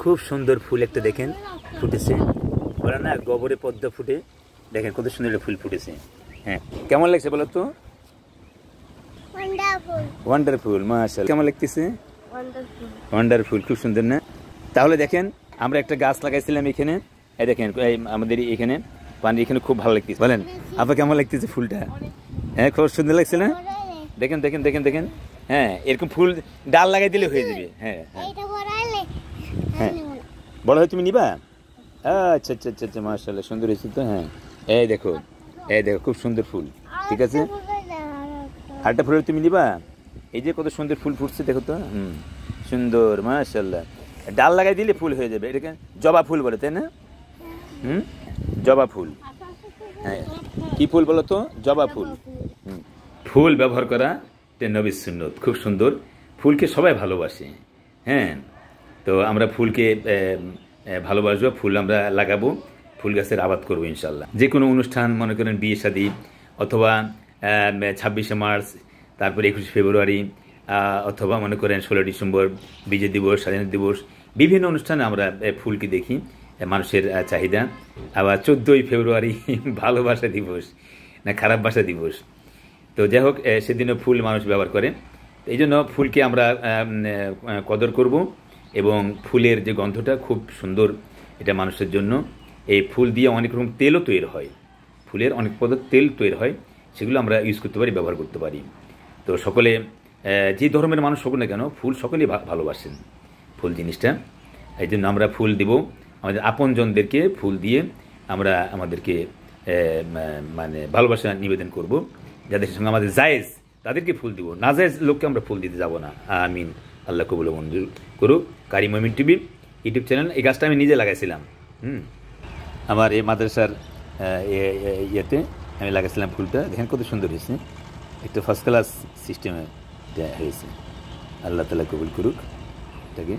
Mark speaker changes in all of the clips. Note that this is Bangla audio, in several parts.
Speaker 1: খুব সুন্দর ফুল একটা দেখেন ফুটেছে, বলে না গোবরে পদ্মা ফুটে, দেখেন কত সুন্দর একটা ফুল ফুটেছে। হ্যাঁ, কেমন লাগছে বলো তো? ওয়ান্ডারফুল, মাশাআল্লাহ। কেমন লাগতেছে? ওয়ান্ডারফুল, খুব সুন্দর না? তাহলে দেখেন আমরা একটা গাছ লাগাইছিলাম এখানে, এই দেখেন আমাদের এখানে পানি, এখানে খুব ভালো লাগতেছে। বলেন আপনার কেমন লাগতেছে ফুলটা? হ্যাঁ, খুব সুন্দর লাগছে না? দেখেন দেখেন দেখেন দেখেন, হ্যাঁ এরকম ফুল ডাল লাগাই দিলে হয়ে যাবে। হ্যাঁ হ্যাঁ, বড় হয় তুমি নিবা? আচ্ছা আচ্ছা আচ্ছা আচ্ছা, মাশাআল্লাহ, সুন্দর হয়েছে তো। হ্যাঁ, এই দেখো খুব সুন্দর ফুল, ঠিক আছে। আরেকটা ফুল তুমি নিবা? এই যে কত সুন্দর ফুল ফুটছে দেখো তো, সুন্দর, মাশাআল্লাহ। ডাল লাগাই দিলে ফুল হয়ে যাবে। এটাকে জবা ফুল বলে, তাই না? জবা ফুল। হ্যাঁ, কি ফুল বলো তো? জবা ফুল। ফুল ব্যবহার করা এটা নবীর সুন্নত, খুব সুন্দর। ফুলকে সবাই ভালোবাসে। হ্যাঁ, তো আমরা ফুলকে ভালোবাসবো, ফুল আমরা লাগাবো, ফুল গাছের আবাদ করবো ইনশাল্লাহ। যে কোনো অনুষ্ঠান, মনে করেন বিয়ে শাদী, অথবা 26শে মার্চ, তারপরে 21শে ফেব্রুয়ারি, অথবা মনে করেন 16 ডিসেম্বর বিজয় দিবস, স্বাধীনতা দিবস, বিভিন্ন অনুষ্ঠানে আমরা ফুলকে দেখি, মানুষের চাহিদা। আবার 14ই ফেব্রুয়ারি ভালোবাসা দিবস না খারাপ বাসা দিবস, তো যাই হোক সেদিনও ফুল মানুষ ব্যবহার করে। এই জন্য ফুলকে আমরা কদর করব, এবং ফুলের যে গন্ধটা খুব সুন্দর, এটা মানুষের জন্য। এই ফুল দিয়ে অনেক রকম তেলও তৈরি হয়, ফুলের অনেক পদার্থ তেল তৈরি হয়, সেগুলো আমরা ইউজ করতে পারি, ব্যবহার করতে পারি। তো সকলে, যে ধর্মের মানুষ হোক না কেন, ফুল সকলেই ভালোবাসেন ফুল জিনিসটা। এই জন্য আমরা ফুল দিব, আমাদের আপনজনদেরকে ফুল দিয়ে আমরা আমাদেরকে মানে ভালোবাসা নিবেদন করব। যাদের সঙ্গে আমাদের জায়েজ তাদেরকে ফুল দিব, না জায়েজ লোককে আমরা ফুল দিতে যাব না। আমিন। আল্লাহ কবুল মঞ্জুর করুক। কারি মুমিন টিভি ইউটিউব চ্যানেল। এই গাছটা আমি নিজে লাগাইছিলাম, আমার এই মাদ্রাসার ইয়েতে আমি লাগাইছিলাম ফুলটা। দেখেন কত সুন্দর হয়েছে, একটা ফার্স্ট ক্লাস সিস্টেমে হয়েছে। আল্লাহ তাআলা কবুল করুক এটাকে।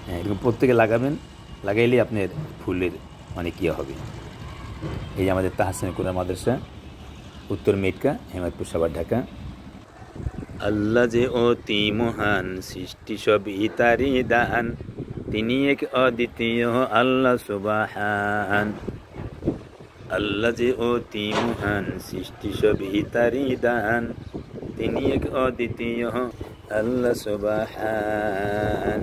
Speaker 1: হ্যাঁ, এরকম প্রত্যেকে লাগাবেন, লাগাইলে আপনার ফুলের অনেক ইয়ে হবে। এই যে আমাদের তাহসিন কোরআন মাদ্রাসা, উত্তর মেটকা, হেমায়তপুর, সাভার, ঢাকা। আল্লাহ যে অতি মহান, সৃষ্টি সবই তারই দান, তিনি এক অদ্বিতীয় আল্লাহ সুবহান। আল্লাহ যে অতি মহান, সৃষ্টি সবই তারই দান, তিনি এক অদ্বিতীয় আল্লাহ সুবহান।